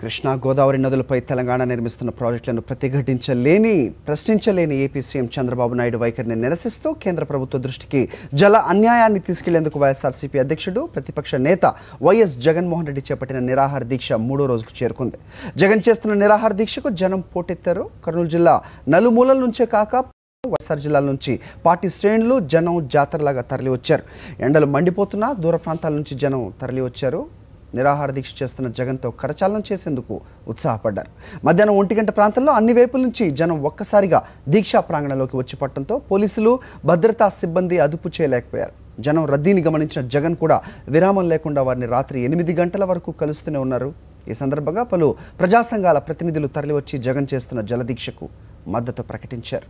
కృష్ణా గోదావరి నదులపై తెలంగాణ నిర్మిస్తున్న ప్రాజెక్టులను ప్రశ్నించలేని AP CM Chandrababu Naidu వైఖరిని నిరసిస్తూ కేంద్ర ప్రభుత్వ దృష్టికి జల అన్యాయాన్ని తీసుకెళ్లేందుకు వైఎస్ఆర్సీపీ అధ్యక్షుడు ప్రతిపక్ష నేత వైఎస్ జగన్మోహన్ రెడ్డి చేపట్టిన నిరాహార దీక్ష 3వ రోజుకు చేరుకుంది. జగన్ చేస్తున్న నిరాహార దీక్షకు జనం పోటెత్తారు. కర్నూలు జిల్లా నలుమూలల నుంచే కాక వైఎస్ఆర్ జిల్లాల నుంచి పార్టీ శ్రేణులు జనం జాతరలాగా తరలివచ్చారు. ఎండలు మండిపోతున్నా దూర ప్రాంతాల నుంచి జనం తరలివచ్చారు. నిరాహార దీక్ష చేస్తున్న జగన్తో కరచాలనం చేసేందుకు ఉత్సాహపడ్డారు. మధ్యాహ్నం 1 గంట ప్రాంతంలో అన్ని వైపుల నుంచి జనం ఒక్కసారిగా దీక్షా ప్రాంగణంలోకి వచ్చి పట్టడంతో పోలీసులు భద్రతా సిబ్బంది అదుపు చేయలేకపోయారు. జనం రద్దీని గమనించిన జగన్ కూడా విరామం లేకుండా వారిని రాత్రి 8 గంటల వరకు కలుస్తూనే ఉన్నారు. ఈ సందర్భంగా పలు ప్రజా సంఘాల ప్రతినిధులు తరలివచ్చి జగన్ చేస్తున్న జలదీక్షకు మద్దతు ప్రకటించారు.